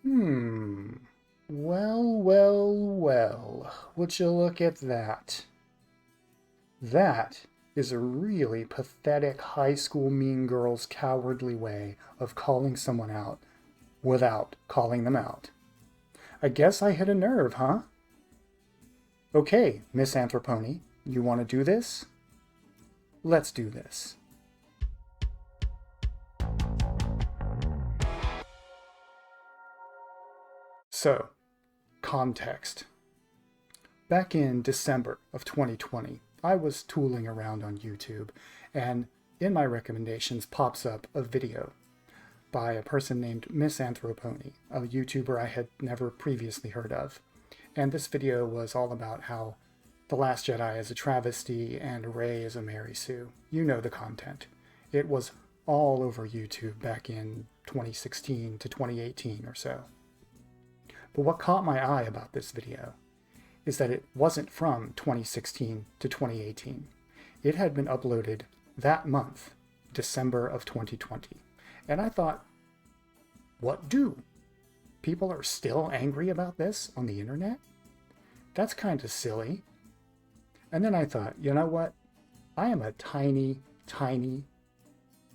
Hmm. Well. Would you look at that? That is a really pathetic high school mean girl's cowardly way of calling someone out without calling them out. I guess I hit a nerve, huh? Okay, MisAnthropony, you want to do this? Let's do this. So, context. Back in December of 2020, I was tooling around on YouTube, and in my recommendations pops up a video by a person named MisAnthropony, a YouTuber I had never previously heard of. And this video was all about how The Last Jedi is a travesty and Rey is a Mary Sue. You know the content. It was all over YouTube back in 2016 to 2018 or so. But what caught my eye about this video is that it wasn't from 2016 to 2018. It had been uploaded that month, December of 2020. And I thought, what do? People are still angry about this on the internet? That's kind of silly. And then I thought, you know what? I am a tiny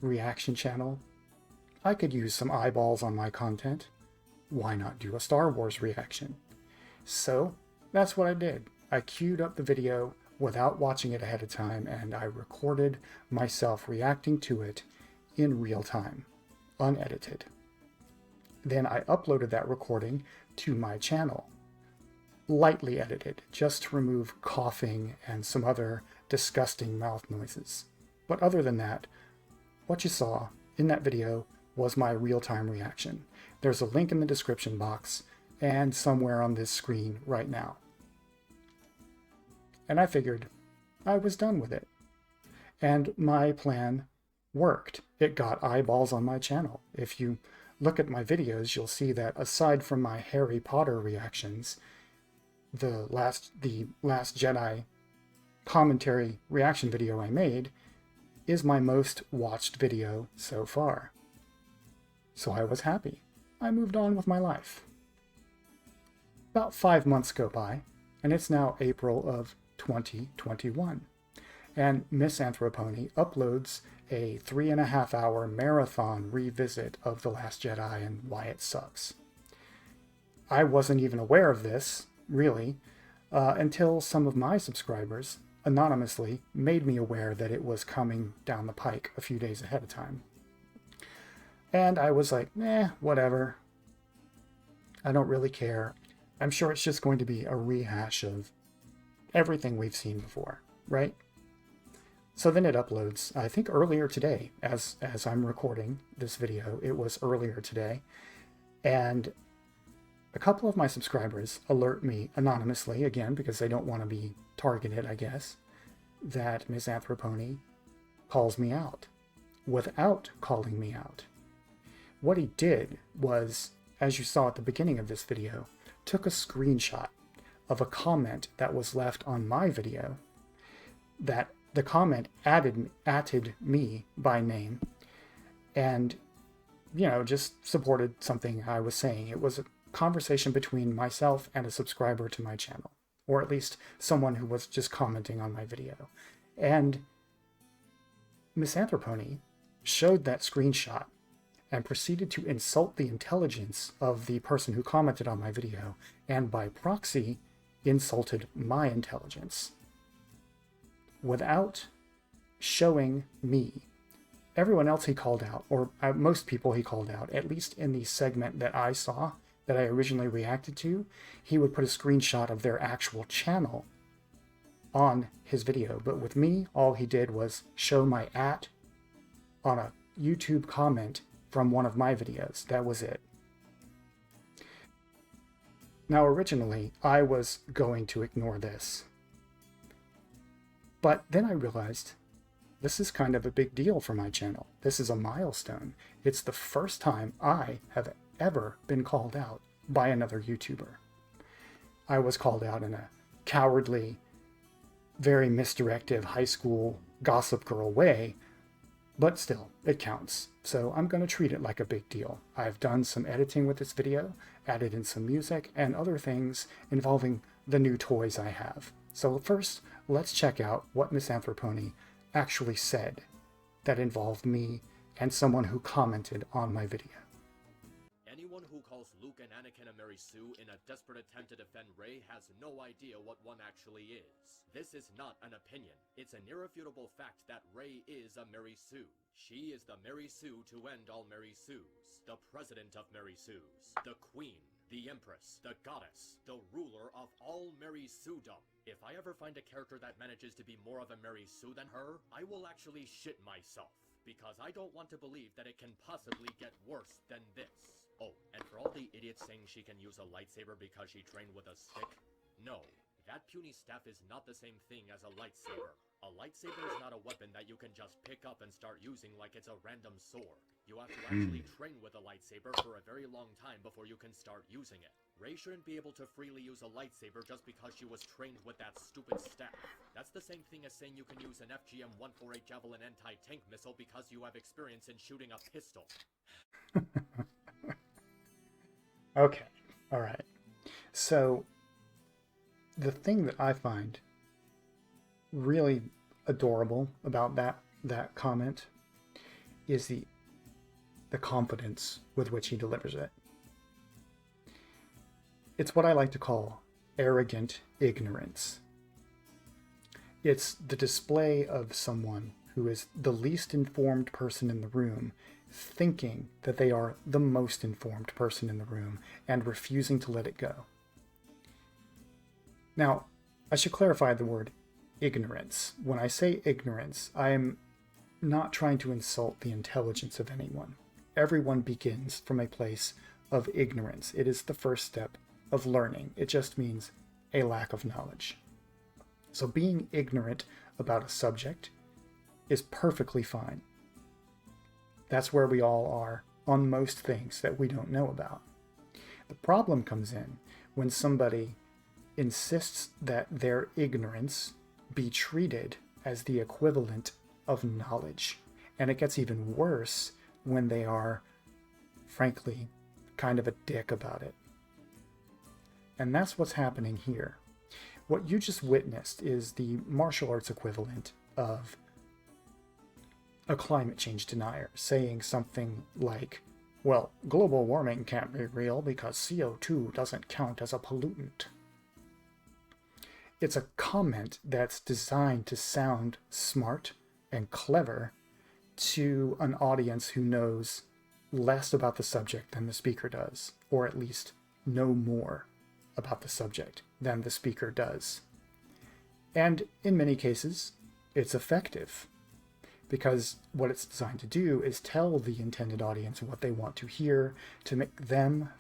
reaction channel. I could use some eyeballs on my content. Why not do a Star Wars reaction? So that's what I did. I queued up the video without watching it ahead of time, and I recorded myself reacting to it in real time, unedited. Then I uploaded that recording to my channel, lightly edited, just to remove coughing and some other disgusting mouth noises. But other than that, what you saw in that video was my real-time reaction. There's a link in the description box and somewhere on this screen right now. And I figured I was done with it. And my plan worked. It got eyeballs on my channel. If you look at my videos, you'll see that aside from my Harry Potter reactions, the last Jedi commentary reaction video I made is my most watched video so far. So I was happy. I moved on with my life. About 5 months go by, and it's now April of 2021. And MisAnthropony uploads a 3.5-hour marathon revisit of The Last Jedi and why it sucks. I wasn't even aware of this, really, until some of my subscribers anonymously made me aware that it was coming down the pike a few days ahead of time. And I was like, whatever. I don't really care. I'm sure it's just going to be a rehash of everything we've seen before, right? So then it uploads, I think earlier today, as I'm recording this video, it was earlier today. And a couple of my subscribers alert me anonymously, again, because they don't want to be targeted, I guess, that MisAnthropony calls me out without calling me out. What he did was, as you saw at the beginning of this video, took a screenshot of a comment that was left on my video, that the comment added me by name, and, just supported something I was saying. It was a conversation between myself and a subscriber to my channel, or at least someone who was just commenting on my video. And MisAnthropony showed that screenshot and proceeded to insult the intelligence of the person who commented on my video, and by proxy, insulted my intelligence without showing me. Everyone else he called out, or most people he called out, at least in the segment that I saw, that I originally reacted to, he would put a screenshot of their actual channel on his video. But with me, all he did was show my @ on a YouTube comment from one of my videos. That was it. Now, originally, I was going to ignore this. But then I realized this is kind of a big deal for my channel. This is a milestone. It's the first time I have ever been called out by another YouTuber. I was called out in a cowardly, very misdirective high school gossip girl way But still, it counts. So I'm going to treat it like a big deal. I've done some editing with this video, added in some music, and other things involving the new toys I have. So first, let's check out what MisAnthropony actually said that involved me and someone who commented on my video. Anyone who calls Luke and Anakin a Mary Sue in a desperate attempt to defend Rey has no idea what one actually is. This is not an opinion. It's an irrefutable fact that Rey is a Mary Sue. She is the Mary Sue to end all Mary Sues, the president of Mary Sues, the queen, the empress, the goddess, the ruler of all Mary Sue-dom. If I ever find a character that manages to be more of a Mary Sue than her, I will actually shit myself, because I don't want to believe that it can possibly get worse than this. Oh, and for all the idiots saying she can use a lightsaber because she trained with a stick, no, that puny staff is not the same thing as a lightsaber. A lightsaber is not a weapon that you can just pick up and start using like it's a random sword. You have to actually train with a lightsaber for a very long time before you can start using it. Rey shouldn't be able to freely use a lightsaber just because she was trained with that stupid staff. That's the same thing as saying you can use an FGM-148 Javelin anti-tank missile because you have experience in shooting a pistol. Okay, all right. So the thing that I find really adorable about that comment is the confidence with which he delivers it. It's what I like to call arrogant ignorance. It's the display of someone who is the least informed person in the room, thinking that they are the most informed person in the room and refusing to let it go. Now, I should clarify the word ignorance. When I say ignorance, I am not trying to insult the intelligence of anyone. Everyone begins from a place of ignorance. It is the first step of learning. It just means a lack of knowledge. So being ignorant about a subject is perfectly fine. That's where we all are on most things that we don't know about. The problem comes in when somebody insists that their ignorance be treated as the equivalent of knowledge. And it gets even worse when they are, frankly, kind of a dick about it. And that's what's happening here. What you just witnessed is the martial arts equivalent of a climate change denier saying something like, well, global warming can't be real because CO2 doesn't count as a pollutant. It's a comment that's designed to sound smart and clever to an audience who knows less about the subject than the speaker does, or at least know more about the subject than the speaker does. And in many cases, it's effective, because what it's designed to do is tell the intended audience what they want to hear to make them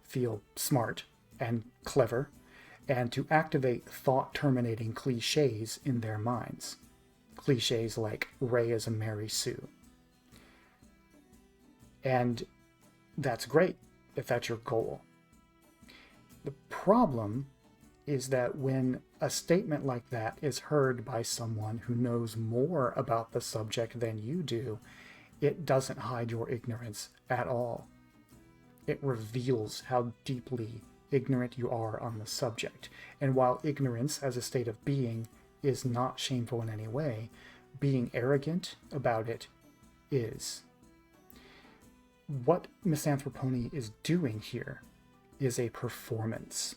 feel smart and clever, and to activate thought-terminating cliches in their minds. Cliches like Rey is a Mary Sue. And that's great if that's your goal. The problem is that when a statement like that is heard by someone who knows more about the subject than you do, it doesn't hide your ignorance at all. It reveals how deeply ignorant you are on the subject. And while ignorance as a state of being is not shameful in any way, being arrogant about it is. What MisAnthropony is doing here is a performance.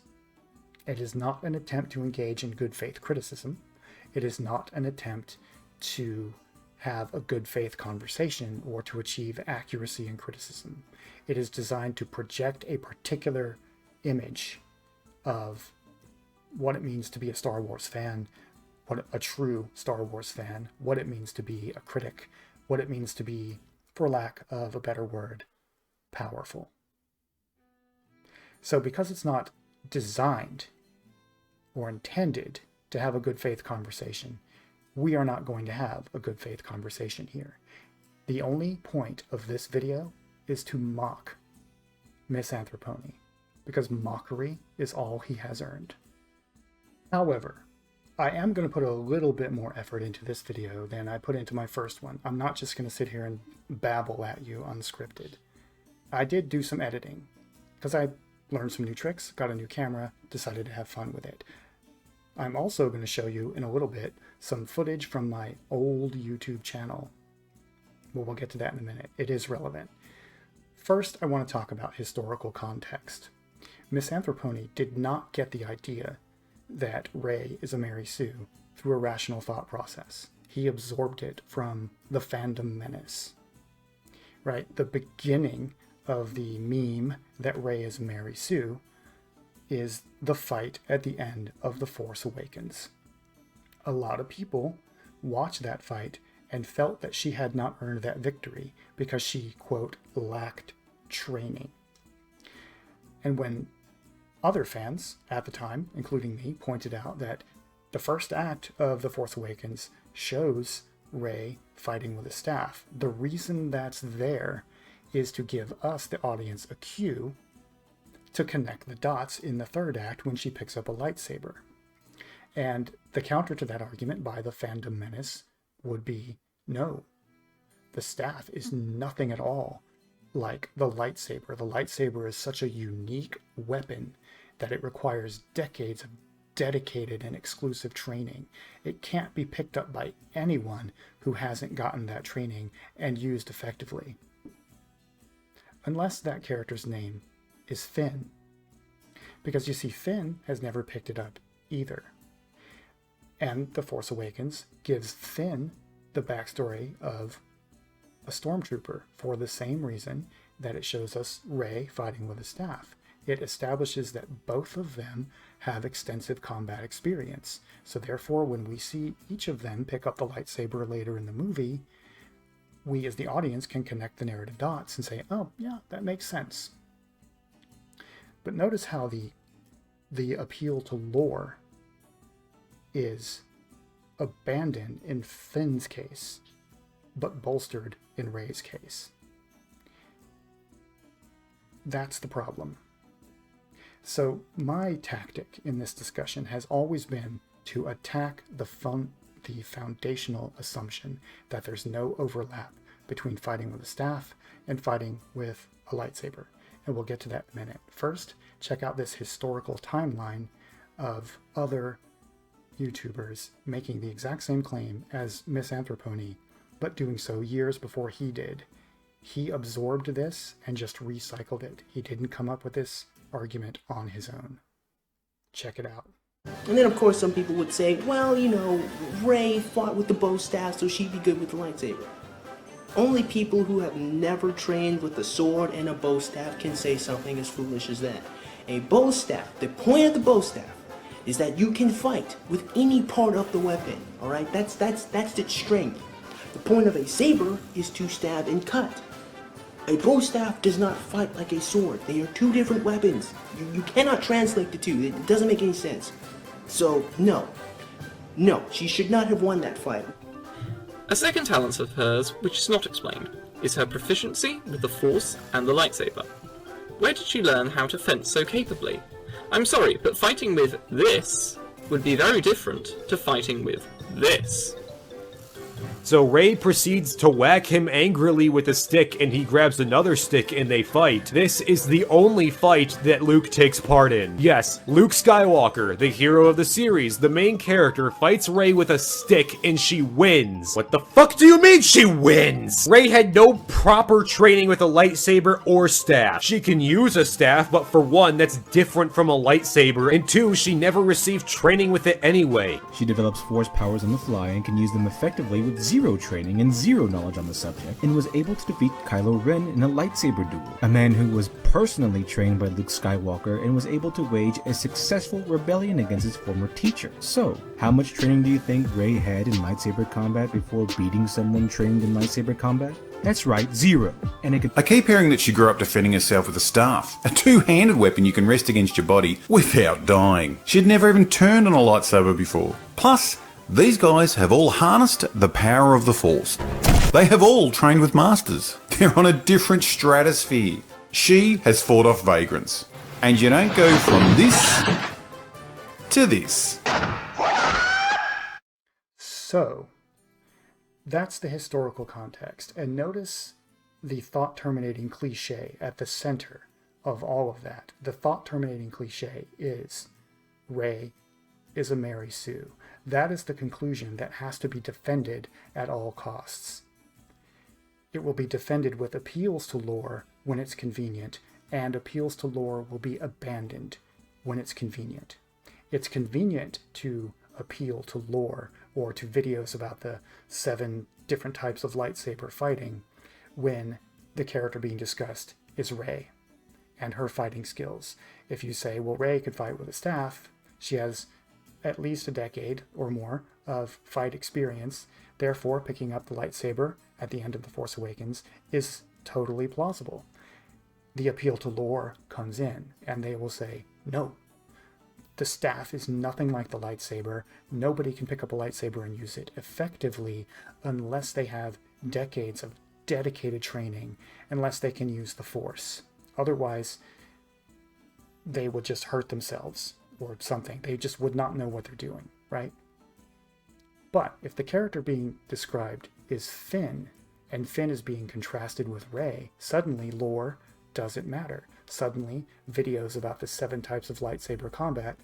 It is not an attempt to engage in good faith criticism. It is not an attempt to have a good faith conversation or to achieve accuracy in criticism. It is designed to project a particular image of what it means to be a Star Wars fan, what a true Star Wars fan, what it means to be a critic, what it means to be, for lack of a better word, powerful. So because it's not designed or intended to have a good faith conversation, we are not going to have a good faith conversation here. The only point of this video is to mock MisAnthropony, because mockery is all he has earned. However, I am going to put a little bit more effort into this video than I put into my first one. I'm not just going to sit here and babble at you unscripted. I did do some editing because I learned some new tricks, got a new camera, decided to have fun with it. I'm also going to show you in a little bit some footage from my old YouTube channel. Well, we'll get to that in a minute. It is relevant. First, I want to talk about historical context. MisAnthropony did not get the idea that Rey is a Mary Sue through a rational thought process. He absorbed it from the fandom menace. Right? The beginning of the meme that Rey is Mary Sue is the fight at the end of The Force Awakens. A lot of people watched that fight and felt that she had not earned that victory because she, quote, lacked training. And when other fans at the time, including me, pointed out that the first act of The Force Awakens shows Rey fighting with a staff, the reason that's there is to give us, the audience, a cue to connect the dots in the third act when she picks up a lightsaber. And the counter to that argument by the fandom menace would be, no, the staff is nothing at all like the lightsaber. The lightsaber is such a unique weapon that it requires decades of dedicated and exclusive training. It can't be picked up by anyone who hasn't gotten that training and used effectively. Unless that character's name is Finn. Because you see, Finn has never picked it up either. And The Force Awakens gives Finn the backstory of a stormtrooper for the same reason that it shows us Rey fighting with a staff. It establishes that both of them have extensive combat experience. So therefore, when we see each of them pick up the lightsaber later in the movie, we as the audience can connect the narrative dots and say, oh, yeah, that makes sense. But notice how the appeal to lore is abandoned in Finn's case, but bolstered in Rey's case. That's the problem. So my tactic in this discussion has always been to attack the foundational assumption that there's no overlap between fighting with a staff and fighting with a lightsaber. And we'll get to that in a minute. First, check out this historical timeline of other YouTubers making the exact same claim as MisAnthropony, but doing so years before he did. He absorbed this and just recycled it. He didn't come up with this argument on his own. Check it out. And then, of course, some people would say, well, you know, Rey fought with the bow staff, so she'd be good with the lightsaber. Only people who have never trained with a sword and a bow staff can say something as foolish as that. A bow staff, the point of the bow staff is that you can fight with any part of the weapon, alright? That's its strength. The point of a saber is to stab and cut. A bow staff does not fight like a sword. They are two different weapons. You cannot translate the two. It doesn't make any sense. So, no, she should not have won that fight. A second talent of hers, which is not explained, is her proficiency with the Force and the lightsaber. Where did she learn how to fence so capably? I'm sorry, but fighting with this would be very different to fighting with this. So Rey proceeds to whack him angrily with a stick, and he grabs another stick and they fight. This is the only fight that Luke takes part in. Yes, Luke Skywalker, the hero of the series, the main character, fights Rey with a stick and she wins. What the fuck do you mean she wins? Rey had no proper training with a lightsaber or staff. She can use a staff, but for one, that's different from a lightsaber, and two, she never received training with it anyway. She develops Force powers on the fly and can use them effectively with zero training and zero knowledge on the subject, and was able to defeat Kylo Ren in a lightsaber duel, a man who was personally trained by Luke Skywalker and was able to wage a successful rebellion against his former teacher. So, how much training do you think Rey had in lightsaber combat before beating someone trained in lightsaber combat? That's right, zero. And it could— I keep hearing that she grew up defending herself with a staff, a two-handed weapon you can rest against your body without dying. She'd never even turned on a lightsaber before. Plus, these guys have all harnessed the power of the Force. They have all trained with masters. They're on a different stratosphere. She has fought off vagrants. And you don't go from this to this. So, that's the historical context. And notice the thought-terminating cliche at the center of all of that. The thought-terminating cliche is Rey is a Mary Sue. That is the conclusion that has to be defended at all costs. It will be defended with appeals to lore when it's convenient, and appeals to lore will be abandoned when it's convenient. It's convenient to appeal to lore or to videos about the 7 different types of lightsaber fighting when the character being discussed is Rey and her fighting skills. If you say, well, Rey could fight with a staff, she has at least a decade or more of fight experience, therefore picking up the lightsaber at the end of The Force Awakens is totally plausible. The appeal to lore comes in, and they will say, no, the staff is nothing like the lightsaber. Nobody can pick up a lightsaber and use it effectively unless they have decades of dedicated training, unless they can use the Force. Otherwise, they would just hurt themselves or something. They just would not know what they're doing, right? But if the character being described is Finn, and Finn is being contrasted with Rey, suddenly lore doesn't matter. Suddenly, videos about the 7 types of lightsaber combat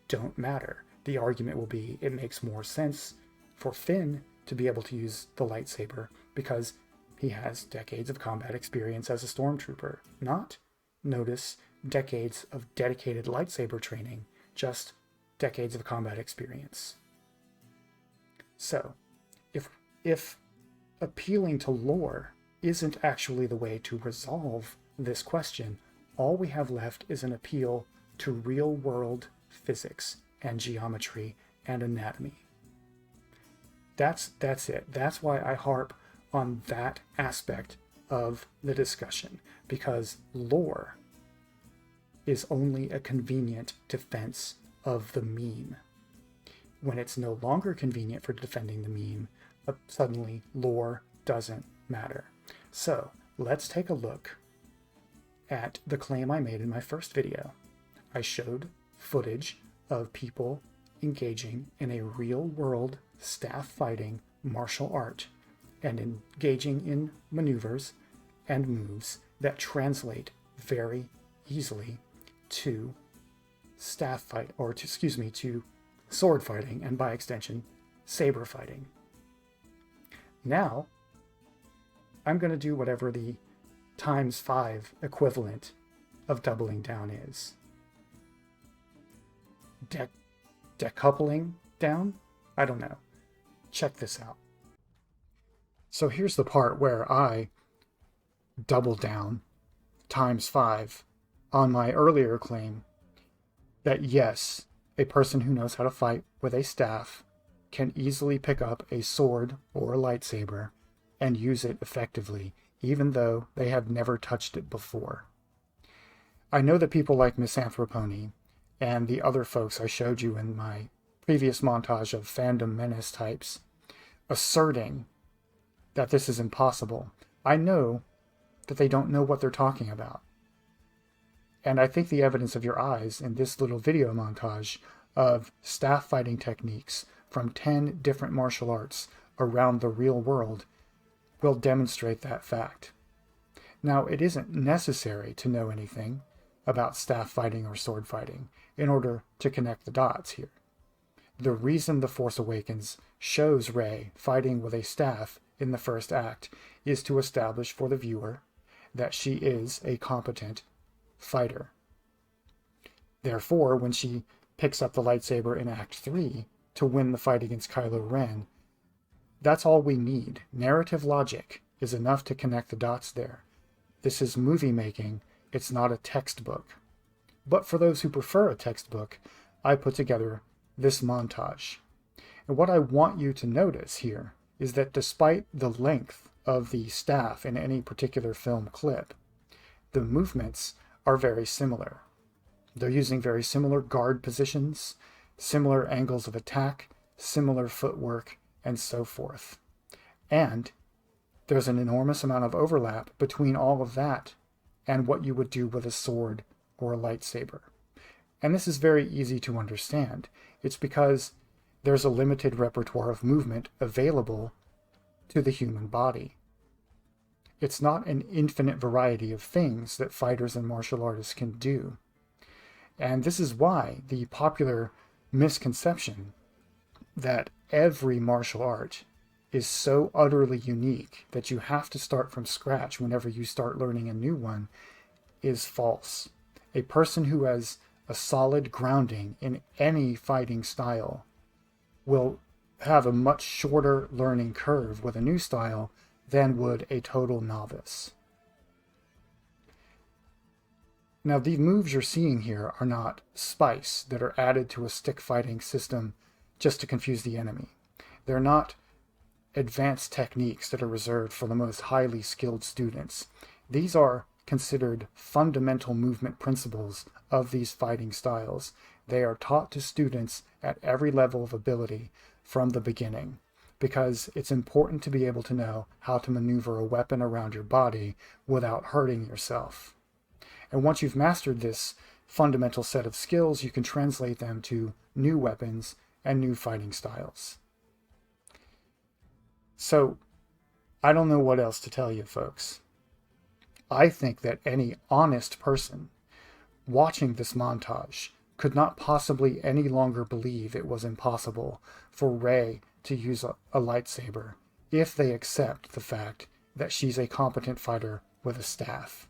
don't matter. The argument will be, it makes more sense for Finn to be able to use the lightsaber because he has decades of combat experience as a stormtrooper. Not, notice, decades of dedicated lightsaber training, just decades of combat experience. So, if appealing to lore isn't actually the way to resolve this question, all we have left is an appeal to real-world physics and geometry and anatomy. That's it. That's why I harp on that aspect of the discussion, because lore is only a convenient defense of the meme. When it's no longer convenient for defending the meme, suddenly lore doesn't matter. So let's take a look at the claim I made in my first video. I showed footage of people engaging in a real-world staff fighting martial art and engaging in maneuvers and moves that translate very easily to staff fight, or to sword fighting, and by extension, saber fighting. Now, I'm going to do whatever the ×5 equivalent of doubling down is. Decoupling down? I don't know. Check this out. So here's the part where I double down ×5 on my earlier claim that yes, a person who knows how to fight with a staff can easily pick up a sword or a lightsaber and use it effectively, even though they have never touched it before. I know that people like MisAnthropony and the other folks I showed you in my previous montage of fandom menace types asserting that this is impossible. I know that they don't know what they're talking about. And I think the evidence of your eyes in this little video montage of staff fighting techniques from 10 different martial arts around the real world will demonstrate that fact. Now, it isn't necessary to know anything about staff fighting or sword fighting in order to connect the dots here. The reason The Force Awakens shows Rey fighting with a staff in the first act is to establish for the viewer that she is a competent fighter. Therefore, when she picks up the lightsaber in Act 3 to win the fight against Kylo Ren, that's all we need. Narrative logic is enough to connect the dots there. This is movie making, it's not a textbook. But for those who prefer a textbook, I put together this montage. And what I want you to notice here is that despite the length of the staff in any particular film clip, the movements are very similar. They're using very similar guard positions, similar angles of attack, similar footwork, and so forth. And there's an enormous amount of overlap between all of that and what you would do with a sword or a lightsaber. And this is very easy to understand. It's because there's a limited repertoire of movement available to the human body. It's not an infinite variety of things that fighters and martial artists can do. And this is why the popular misconception that every martial art is so utterly unique that you have to start from scratch whenever you start learning a new one is false. A person who has a solid grounding in any fighting style will have a much shorter learning curve with a new style than would a total novice. Now, the moves you're seeing here are not spice that are added to a stick fighting system just to confuse the enemy. They're not advanced techniques that are reserved for the most highly skilled students. These are considered fundamental movement principles of these fighting styles. They are taught to students at every level of ability from the beginning, because it's important to be able to know how to maneuver a weapon around your body without hurting yourself. And once you've mastered this fundamental set of skills, you can translate them to new weapons and new fighting styles. So, I don't know what else to tell you, folks. I think that any honest person watching this montage could not possibly any longer believe it was impossible for Rey to use a lightsaber if they accept the fact that she's a competent fighter with a staff.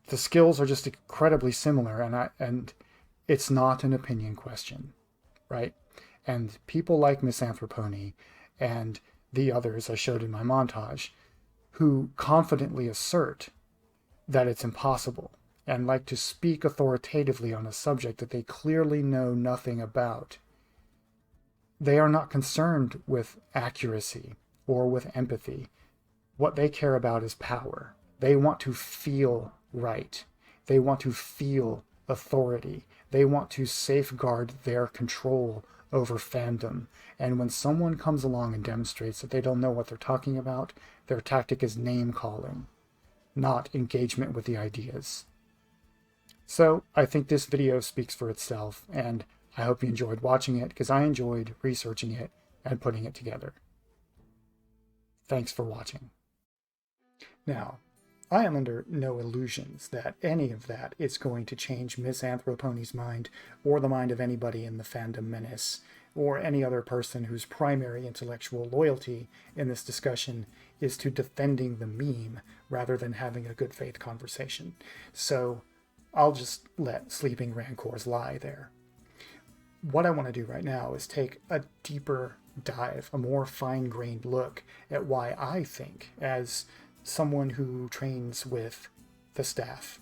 The skills are just incredibly similar, and it's not an opinion question, right? And people like MisAnthropony and the others I showed in my montage, who confidently assert that it's impossible and like to speak authoritatively on a subject that they clearly know nothing about, they are not concerned with accuracy or with empathy. What they care about is power. They want to feel right. They want to feel authority. They want to safeguard their control over fandom. And when someone comes along and demonstrates that they don't know what they're talking about, their tactic is name-calling, not engagement with the ideas. So I think this video speaks for itself, and I hope you enjoyed watching it, because I enjoyed researching it and putting it together. Thanks for watching. Now, I am under no illusions that any of that is going to change MisAnthropony's mind, or the mind of anybody in the fandom menace, or any other person whose primary intellectual loyalty in this discussion is to defending the meme rather than having a good faith conversation. So I'll just let Sleeping Rancors lie there. What I want to do right now is take a deeper dive, a more fine-grained look at why I think, as someone who trains with the staff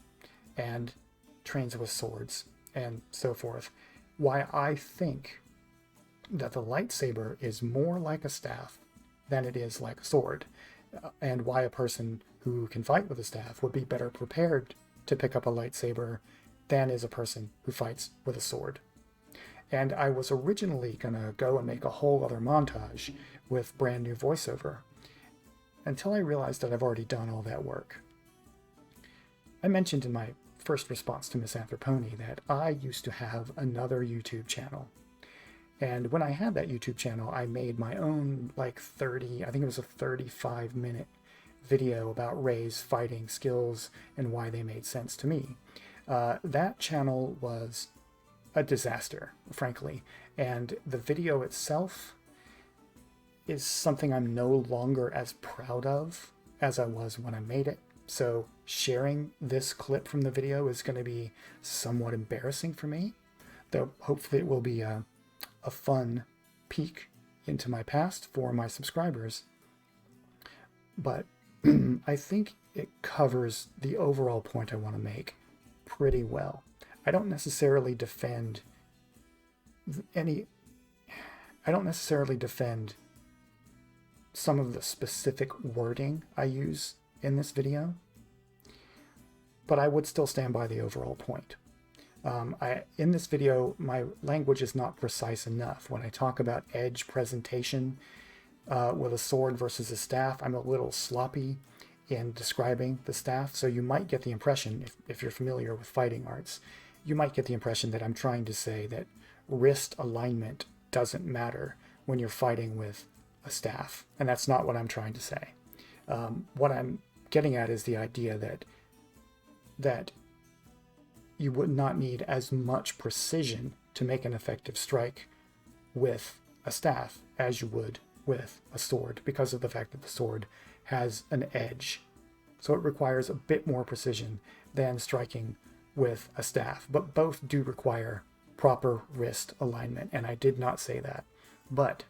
and trains with swords and so forth, why I think that the lightsaber is more like a staff than it is like a sword, and why a person who can fight with a staff would be better prepared to pick up a lightsaber than is a person who fights with a sword. And I was originally gonna go and make a whole other montage with brand new voiceover, until I realized that I've already done all that work. I mentioned in my first response to MisAnthropony that I used to have another YouTube channel. And when I had that YouTube channel, I made my own, I think it was a 35-minute video about Rey's fighting skills and why they made sense to me. That channel was a disaster, frankly. And the video itself is something I'm no longer as proud of as I was when I made it. So sharing this clip from the video is going to be somewhat embarrassing for me, though hopefully it will be a fun peek into my past for my subscribers. But I think it covers the overall point I want to make pretty well. I don't necessarily defend some of the specific wording I use in this video, but I would still stand by the overall point. In this video, my language is not precise enough. When I talk about edge presentation with a sword versus a staff, I'm a little sloppy in describing the staff, so you might get the impression, if you're familiar with fighting arts, you might get the impression that I'm trying to say that wrist alignment doesn't matter when you're fighting with a staff. And that's not what I'm trying to say. What I'm getting at is the idea that you would not need as much precision to make an effective strike with a staff as you would with a sword, because of the fact that the sword has an edge. So it requires a bit more precision than striking with a staff, but both do require proper wrist alignment, and I did not say that. But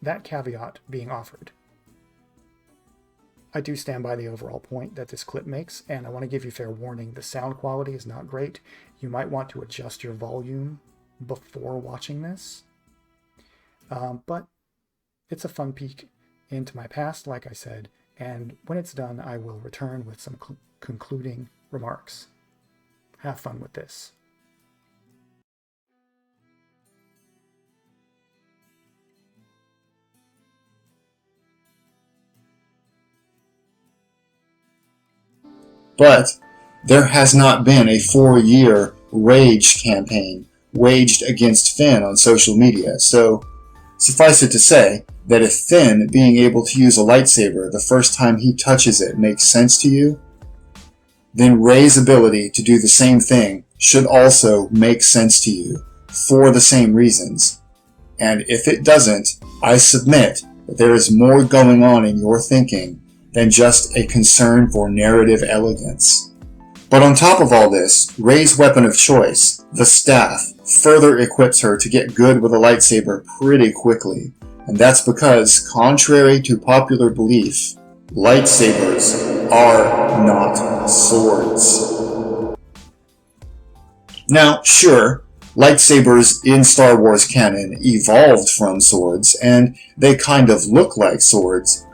that caveat being offered, I do stand by the overall point that this clip makes, and I want to give you fair warning. The sound quality is not great. You might want to adjust your volume before watching this. But it's a fun peek into my past, like I said, and when it's done, I will return with some concluding remarks. Have fun with this. But there has not been a 4-year rage campaign waged against Finn on social media, so suffice it to say that if Finn being able to use a lightsaber the first time he touches it makes sense to you, then Rey's ability to do the same thing should also make sense to you for the same reasons. And if it doesn't, I submit that there is more going on in your thinking than just a concern for narrative elegance. But on top of all this, Rey's weapon of choice, the staff, further equips her to get good with a lightsaber pretty quickly. And that's because, contrary to popular belief, lightsabers are not swords. Now, sure, lightsabers in Star Wars canon evolved from swords, and they kind of look like swords,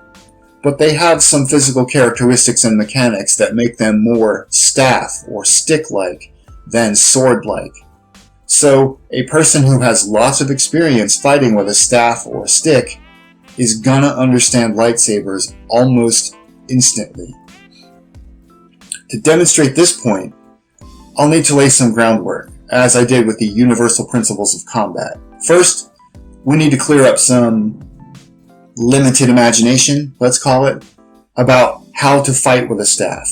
but they have some physical characteristics and mechanics that make them more staff or stick-like than sword-like. So, a person who has lots of experience fighting with a staff or a stick is gonna understand lightsabers almost instantly. To demonstrate this point, I'll need to lay some groundwork, as I did with the universal principles of combat. First, we need to clear up some limited imagination, let's call it, about how to fight with a staff.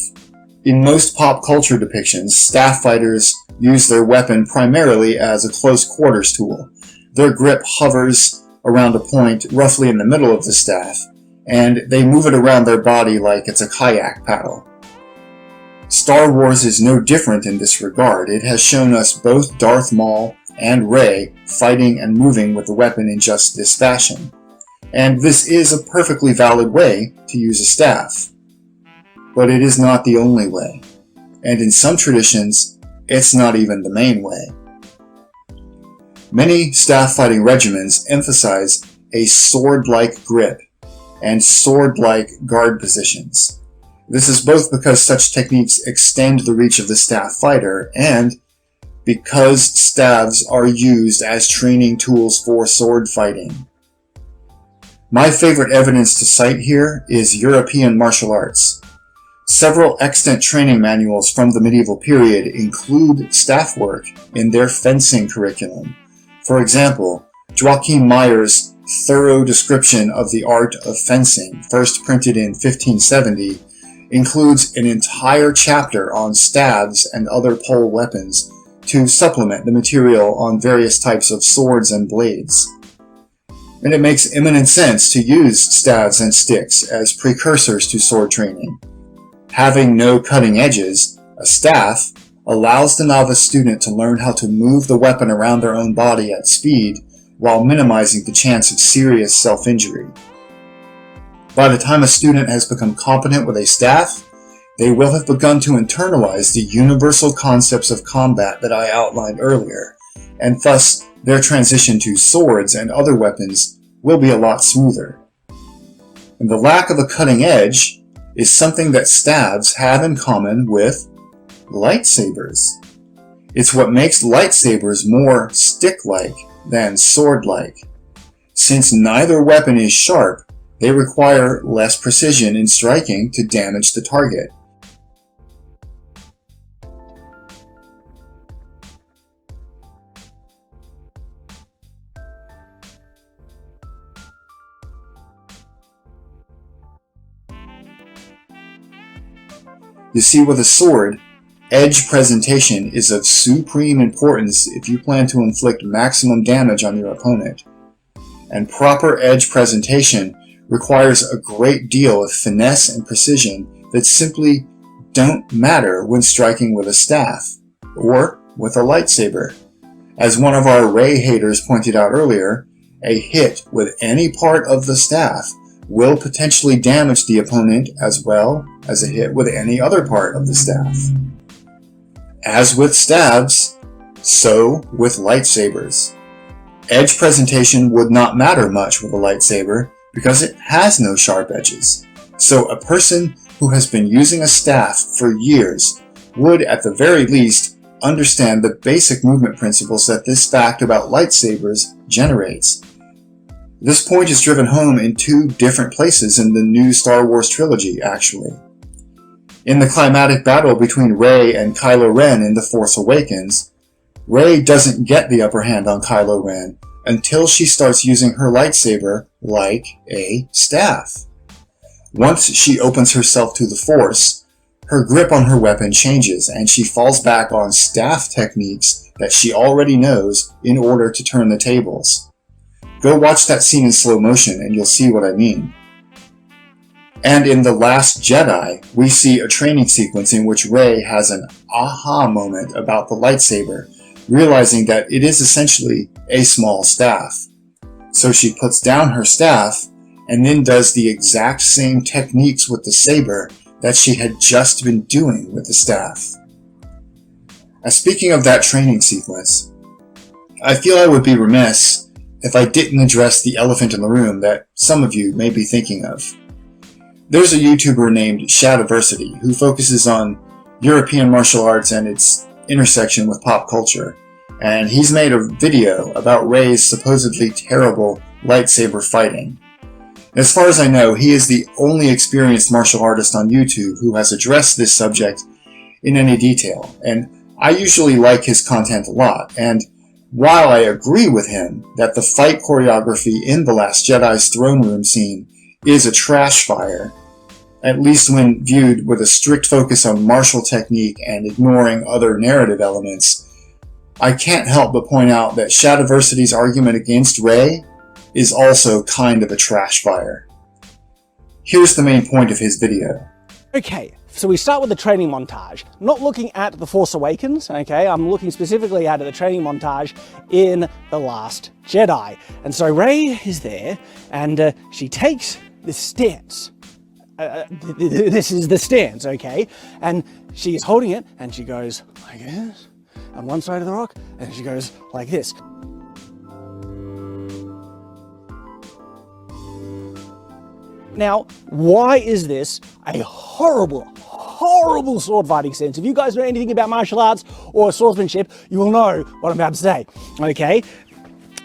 In most pop culture depictions, staff fighters use their weapon primarily as a close quarters tool. Their grip hovers around a point roughly in the middle of the staff, and they move it around their body like it's a kayak paddle. Star Wars is no different in this regard. It has shown us both Darth Maul and Rey fighting and moving with the weapon in just this fashion. And this is a perfectly valid way to use a staff. But it is not the only way. And in some traditions, it's not even the main way. Many staff fighting regimens emphasize a sword-like grip and sword-like guard positions. This is both because such techniques extend the reach of the staff fighter and because staves are used as training tools for sword fighting. My favorite evidence to cite here is European martial arts. Several extant training manuals from the medieval period include staff work in their fencing curriculum. For example, Joachim Meyer's thorough description of the art of fencing, first printed in 1570, includes an entire chapter on staves and other pole weapons to supplement the material on various types of swords and blades. And it makes eminent sense to use staves and sticks as precursors to sword training. Having no cutting edges, a staff allows the novice student to learn how to move the weapon around their own body at speed while minimizing the chance of serious self-injury. By the time a student has become competent with a staff, they will have begun to internalize the universal concepts of combat that I outlined earlier, and thus their transition to swords and other weapons will be a lot smoother. And the lack of a cutting edge is something that staves have in common with lightsabers. It's what makes lightsabers more stick-like than sword-like. Since neither weapon is sharp, they require less precision in striking to damage the target. You see, with a sword, edge presentation is of supreme importance if you plan to inflict maximum damage on your opponent. And proper edge presentation requires a great deal of finesse and precision that simply don't matter when striking with a staff, or with a lightsaber. As one of our REY haters pointed out earlier, a hit with any part of the staff will potentially damage the opponent as well as a hit with any other part of the staff. As with stabs, so with lightsabers. Edge presentation would not matter much with a lightsaber because it has no sharp edges. So a person who has been using a staff for years would, at the very least, understand the basic movement principles that this fact about lightsabers generates. This point is driven home in two different places in the new Star Wars trilogy, actually. In the climatic battle between Rey and Kylo Ren in The Force Awakens, Rey doesn't get the upper hand on Kylo Ren until she starts using her lightsaber like a staff. Once she opens herself to the Force, her grip on her weapon changes and she falls back on staff techniques that she already knows in order to turn the tables. Go watch that scene in slow motion and you'll see what I mean. And in The Last Jedi, we see a training sequence in which Rey has an aha moment about the lightsaber, realizing that it is essentially a small staff. So she puts down her staff and then does the exact same techniques with the saber that she had just been doing with the staff. Speaking of that training sequence, I feel I would be remiss if I didn't address the elephant in the room that some of you may be thinking of. There's a YouTuber named Shadiversity who focuses on European martial arts and its intersection with pop culture, and he's made a video about Rey's supposedly terrible lightsaber fighting. As far as I know, he is the only experienced martial artist on YouTube who has addressed this subject in any detail, and I usually like his content a lot, and while I agree with him that the fight choreography in The Last Jedi's throne room scene is a trash fire, at least when viewed with a strict focus on martial technique and ignoring other narrative elements, I can't help but point out that Shadiversity's argument against Rey is also kind of a trash fire. Here's the main point of his video. Okay, so we start with the training montage. Not looking at The Force Awakens, okay? I'm looking specifically at the training montage in The Last Jedi. And so Rey is there, and she takes this stance. This is the stance, okay? And she is holding it, and she goes like this, on one side of the rock, and she goes like this. Now, why is this a horrible sword fighting stance? If you guys know anything about martial arts or swordsmanship, you will know what I'm about to say, okay?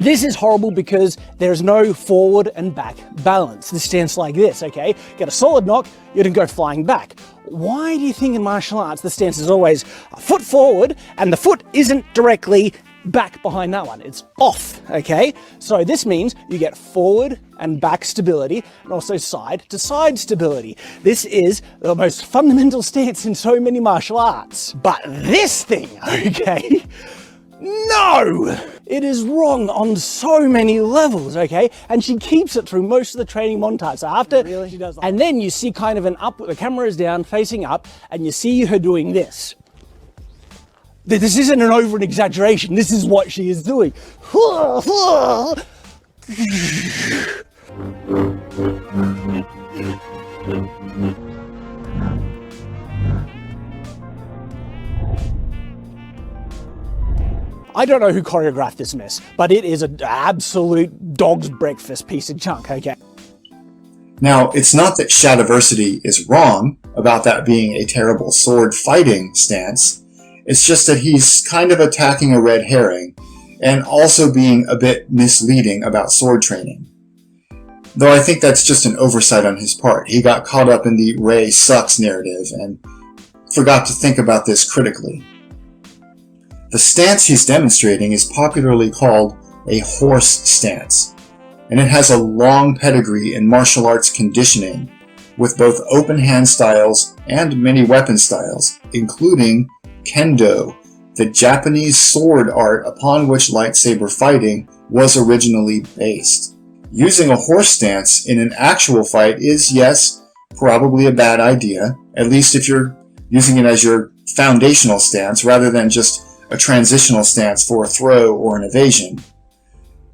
This is horrible because there's no forward and back balance. This stance like this, okay? Get a solid knock, you don't go flying back. Why do you think in martial arts the stance is always a foot forward and the foot isn't directly back behind that one? It's off, okay? So this means you get forward and back stability and also side to side stability. This is the most fundamental stance in so many martial arts. But this thing, okay? No! It is wrong on so many levels, okay? And she keeps it through most of the training montage. So after she does that, and then you see kind of an up, the camera is down, facing up, and you see her doing this. This isn't an over an exaggeration. This is what she is doing. I don't know who choreographed this mess, but it is an absolute dog's breakfast piece of junk, okay? Now, it's not that Shadiversity is wrong about that being a terrible sword fighting stance. It's just that he's kind of attacking a red herring and also being a bit misleading about sword training. Though I think that's just an oversight on his part. He got caught up in the Rey sucks narrative and forgot to think about this critically. The stance he's demonstrating is popularly called a horse stance, and it has a long pedigree in martial arts conditioning with both open hand styles and many weapon styles, including Kendo, the Japanese sword art upon which lightsaber fighting was originally based. Using a horse stance in an actual fight is, yes, probably a bad idea, at least if you're using it as your foundational stance rather than just a transitional stance for a throw or an evasion.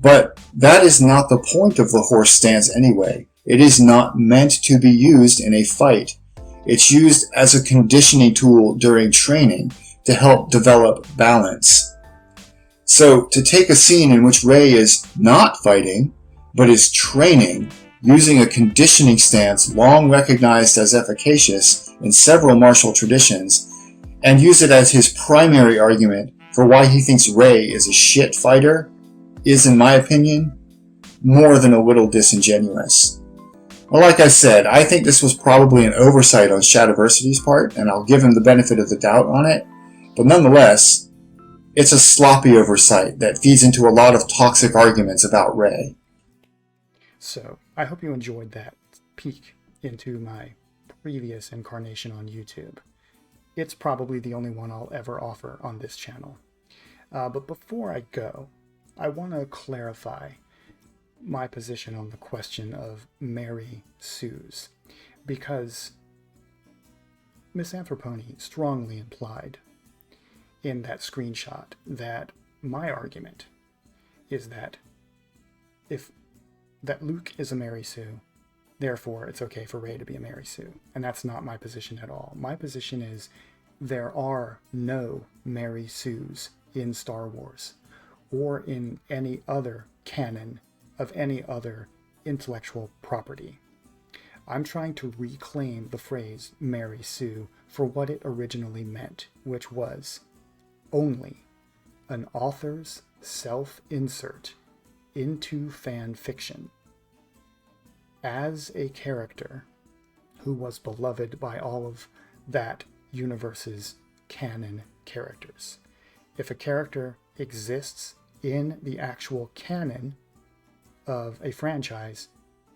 But that is not the point of the horse stance anyway. It is not meant to be used in a fight. It's used as a conditioning tool during training to help develop balance. So to take a scene in which Rey is not fighting, but is training, using a conditioning stance long recognized as efficacious in several martial traditions, and use it as his primary argument for why he thinks Rey is a shit fighter, is, in my opinion, more than a little disingenuous. Well, like I said, I think this was probably an oversight on Shadiversity's part, and I'll give him the benefit of the doubt on it, but nonetheless, it's a sloppy oversight that feeds into a lot of toxic arguments about Rey. So, I hope you enjoyed that peek into my previous incarnation on YouTube. It's probably the only one I'll ever offer on this channel. But before I go, I want to clarify my position on the question of Mary Sue's, because MisAnthropony strongly implied in that screenshot that my argument is that that Luke is a Mary Sue, therefore it's okay for Rey to be a Mary Sue. And that's not my position at all. My position is there are no Mary Sues in Star Wars or in any other canon of any other intellectual property. I'm trying to reclaim the phrase Mary Sue for what it originally meant, which was only an author's self-insert into fan fiction as a character who was beloved by all of that universe's canon characters. If a character exists in the actual canon of a franchise,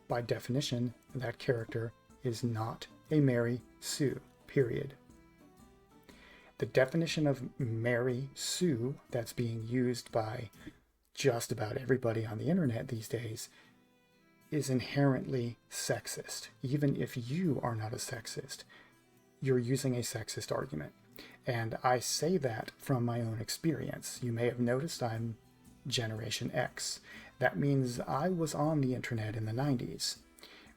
by definition, that character is not a Mary Sue, period. The definition of Mary Sue that's being used by just about everybody on the internet these days is inherently sexist. Even if you are not a sexist, you're using a sexist argument. And I say that from my own experience. You may have noticed I'm Generation X. That means I was on the internet in the 90s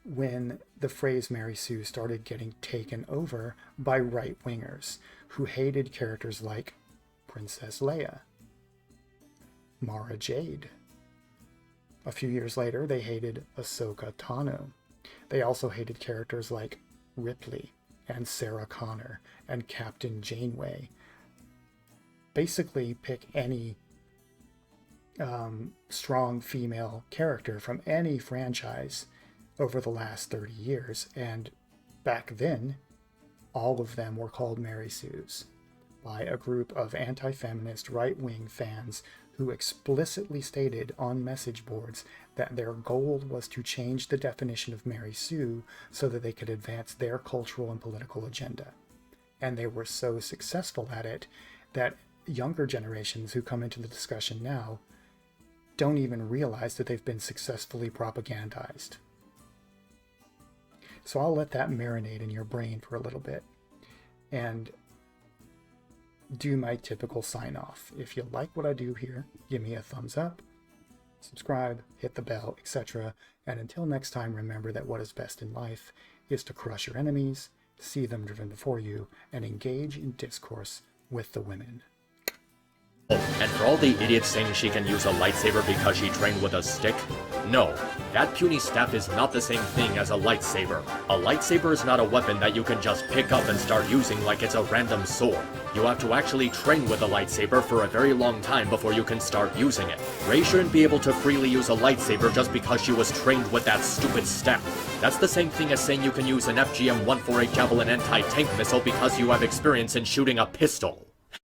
when the phrase Mary Sue started getting taken over by right-wingers who hated characters like Princess Leia, Mara Jade. A few years later, they hated Ahsoka Tano. They also hated characters like Ripley and Sarah Connor and Captain Janeway. Basically, pick any strong female character from any franchise over the last 30 years, and back then, all of them were called Mary Sues by a group of anti-feminist right-wing fans who explicitly stated on message boards that their goal was to change the definition of Mary Sue so that they could advance their cultural and political agenda. And they were so successful at it that younger generations who come into the discussion now don't even realize that they've been successfully propagandized. So I'll let that marinate in your brain for a little bit and do my typical sign off. If you like what I do here, give me a thumbs up, subscribe, hit the bell, etc. And until next time, remember that what is best in life is to crush your enemies, see them driven before you, and engage in discourse with the women. And for all the idiots saying she can use a lightsaber because she trained with a stick, no, that puny staff is not the same thing as a lightsaber. A lightsaber is not a weapon that you can just pick up and start using like it's a random sword. You have to actually train with a lightsaber for a very long time before you can start using it. Rey shouldn't be able to freely use a lightsaber just because she was trained with that stupid staff. That's the same thing as saying you can use an FGM-148 Javelin anti-tank missile because you have experience in shooting a pistol.